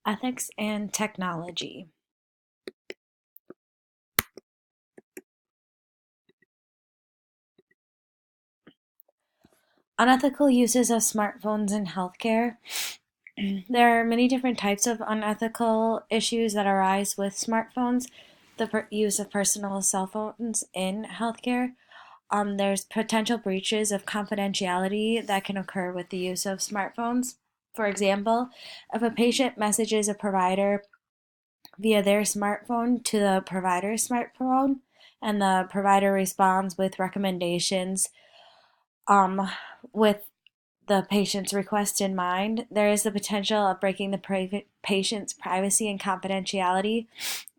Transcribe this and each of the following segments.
Ethics and technology. Unethical uses of smartphones in healthcare. There are many different types of unethical issues that arise with smartphones. The use of personal cell phones in healthcare. There's potential breaches of confidentiality that can occur with the use of smartphones. For example, if a patient messages a provider via their smartphone to the provider's smartphone, and the provider responds with recommendations um, with the patient's request in mind, there is the potential of breaking the patient's privacy and confidentiality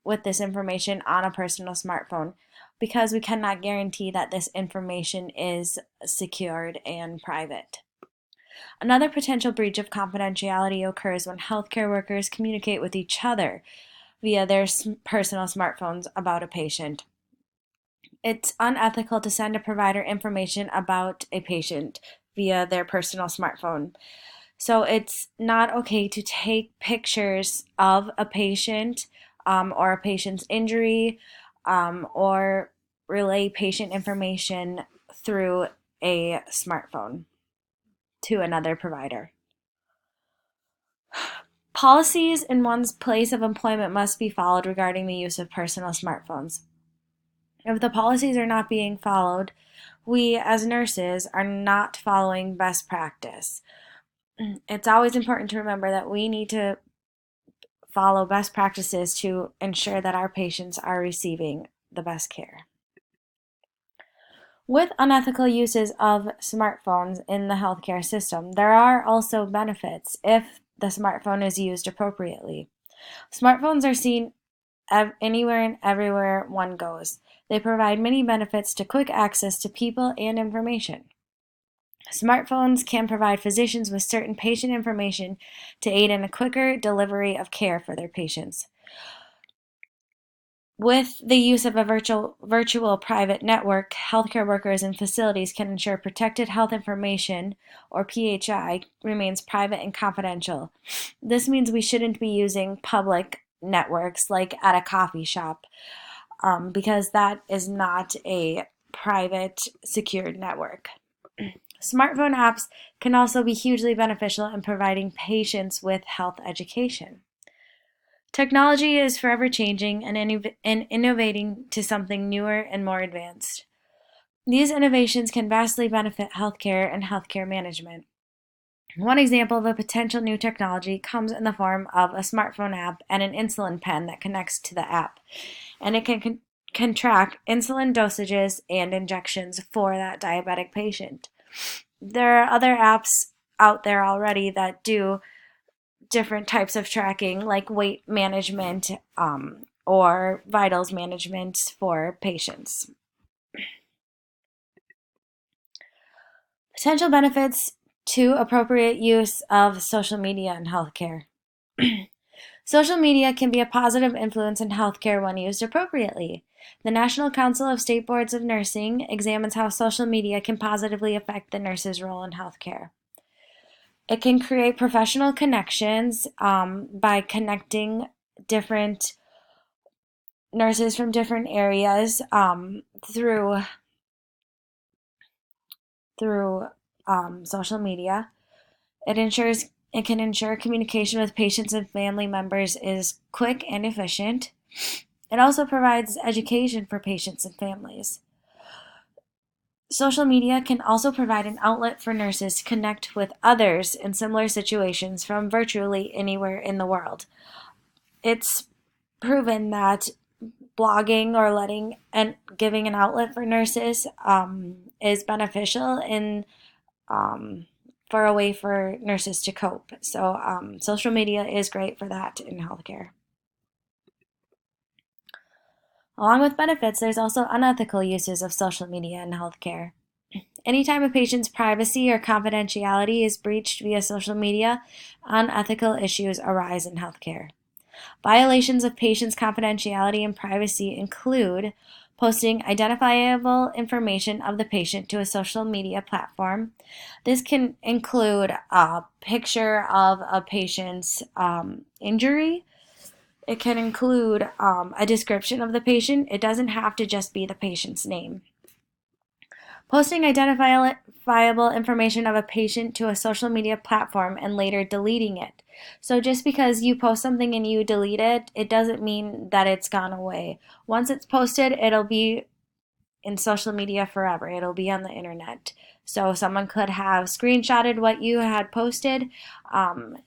with this information on a personal smartphone because we cannot guarantee that this information is secured and private. Another potential breach of confidentiality occurs when healthcare workers communicate with each other via their personal smartphones about a patient. It's unethical to send a provider information about a patient via their personal smartphone. So it's not okay to take pictures of a patient or a patient's injury or relay patient information through a smartphone to another provider. Policies in one's place of employment must be followed regarding the use of personal smartphones. If the policies are not being followed, we as nurses are not following best practice. It's always important to remember that we need to follow best practices to ensure that our patients are receiving the best care. With unethical uses of smartphones in the healthcare system, there are also benefits if the smartphone is used appropriately. Smartphones are seen anywhere and everywhere one goes. They provide many benefits to quick access to people and information. Smartphones can provide physicians with certain patient information to aid in a quicker delivery of care for their patients. With the use of a virtual private network, healthcare workers and facilities can ensure protected health information, or PHI, remains private and confidential. This means we shouldn't be using public networks like at a coffee shop because that is not a private, secured network. Smartphone apps can also be hugely beneficial in providing patients with health education. Technology is forever changing and innovating to something newer and more advanced. These innovations can vastly benefit healthcare and healthcare management. One example of a potential new technology comes in the form of a smartphone app and an insulin pen that connects to the app, and it can track insulin dosages and injections for that diabetic patient. There are other apps out there already that do different types of tracking, like weight management or vitals management for patients. Potential benefits to appropriate use of social media in healthcare. Social media can be a positive influence in healthcare when used appropriately. The National Council of State Boards of Nursing examines how social media can positively affect the nurse's role in healthcare. It can create professional connections by connecting different nurses from different areas through social media. It can ensure communication with patients and family members is quick and efficient. It also provides education for patients and families. Social media can also provide an outlet for nurses to connect with others in similar situations from virtually anywhere in the world. It's proven that blogging or letting and giving an outlet for nurses is beneficial in for a way for nurses to cope. So social media is great for that in healthcare. Along with benefits, there's also unethical uses of social media in healthcare. Anytime a patient's privacy or confidentiality is breached via social media, unethical issues arise in healthcare. Violations of patients' confidentiality and privacy include posting identifiable information of the patient to a social media platform. This can include a picture of a patient's injury. It can include a description of the patient. It doesn't have to just be the patient's name. Posting identifiable information of a patient to a social media platform and later deleting it. So just because you post something and you delete it, it doesn't mean that it's gone away. Once it's posted, it'll be in social media forever. It'll be on the internet. So someone could have screenshotted what you had posted.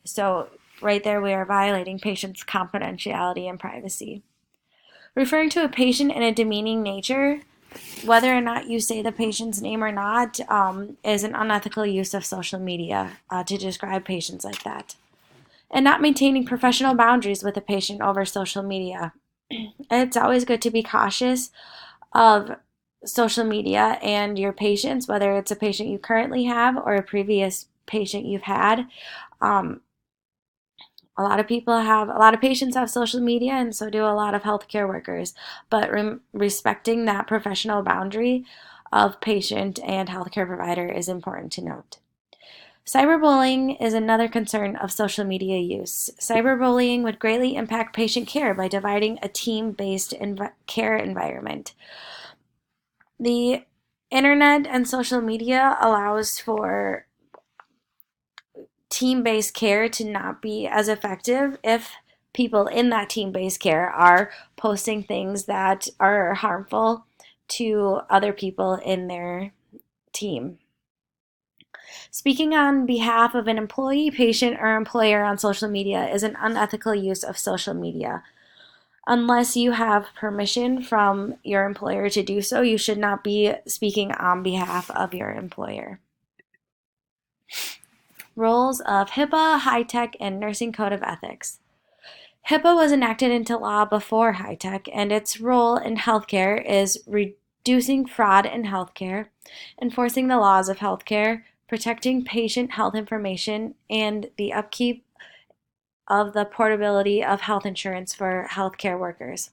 So right there, we are violating patients' confidentiality and privacy. Referring to a patient in a demeaning nature, whether or not you say the patient's name or not, is an unethical use of social media to describe patients like that. And not maintaining professional boundaries with a patient over social media. It's always good to be cautious of social media and your patients, whether it's a patient you currently have or a previous patient you've had. A lot of patients have social media, and so do a lot of healthcare workers. But respecting that professional boundary of patient and healthcare provider is important to note. Cyberbullying is another concern of social media use. Cyberbullying would greatly impact patient care by dividing a team-based care environment. The internet and social media allows for team-based care to not be as effective if people in that team-based care are posting things that are harmful to other people in their team. Speaking on behalf of an employee, patient, or employer on social media is an unethical use of social media. Unless you have permission from your employer to do so, you should not be speaking on behalf of your employer. Roles of HIPAA, HITECH, and Nursing Code of Ethics. HIPAA was enacted into law before HITECH, and its role in healthcare is reducing fraud in healthcare, enforcing the laws of healthcare, protecting patient health information, and the upkeep of the portability of health insurance for healthcare workers.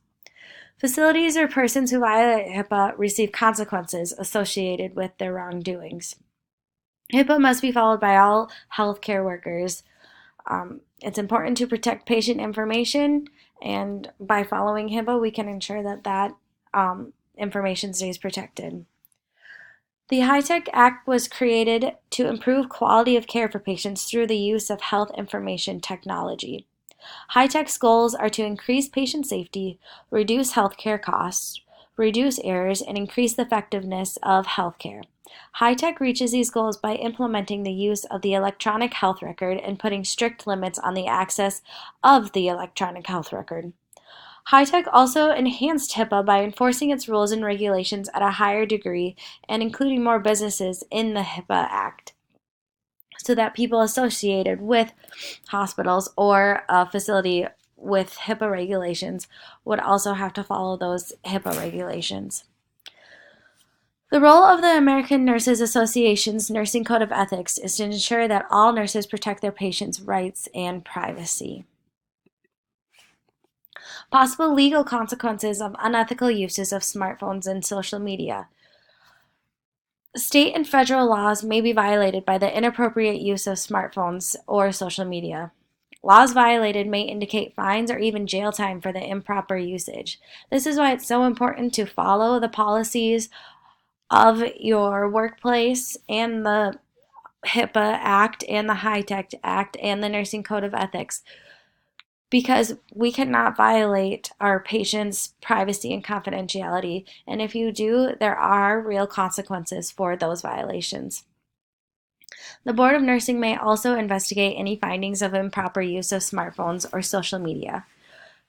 Facilities or persons who violate HIPAA receive consequences associated with their wrongdoings. HIPAA must be followed by all healthcare workers. It's important to protect patient information, and by following HIPAA, we can ensure that information stays protected. The HITECH Act was created to improve quality of care for patients through the use of health information technology. HITECH's goals are to increase patient safety, reduce healthcare costs, reduce errors, and increase the effectiveness of healthcare. HITECH reaches these goals by implementing the use of the electronic health record and putting strict limits on the access of the electronic health record. HITECH also enhanced HIPAA by enforcing its rules and regulations at a higher degree and including more businesses in the HIPAA Act, so that people associated with hospitals or a facility with HIPAA regulations would also have to follow those HIPAA regulations. The role of the American Nurses Association's Nursing Code of Ethics is to ensure that all nurses protect their patients' rights and privacy. Possible legal consequences of unethical uses of smartphones and social media. State and federal laws may be violated by the inappropriate use of smartphones or social media. Laws violated may indicate fines or even jail time for the improper usage. This is why it's so important to follow the policies of your workplace and the HIPAA Act and the HITECH Act and the Nursing Code of Ethics, because we cannot violate our patients' privacy and confidentiality, and if you do, there are real consequences for those violations. The Board of Nursing may also investigate any findings of improper use of smartphones or social media.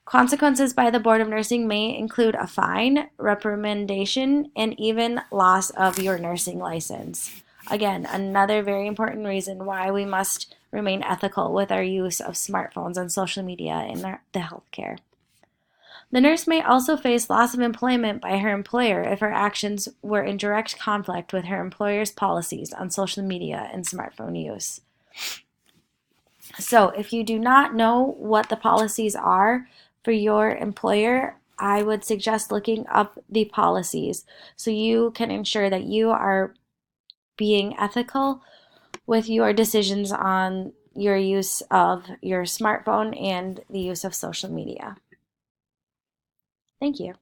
Consequences by the Board of Nursing may include a fine, reprimandation, and even loss of your nursing license. Again, another very important reason why we must remain ethical with our use of smartphones and social media in the healthcare. The nurse may also face loss of employment by her employer if her actions were in direct conflict with her employer's policies on social media and smartphone use. So if you do not know what the policies are for your employer, I would suggest looking up the policies so you can ensure that you are being ethical with your decisions on your use of your smartphone and the use of social media. Thank you.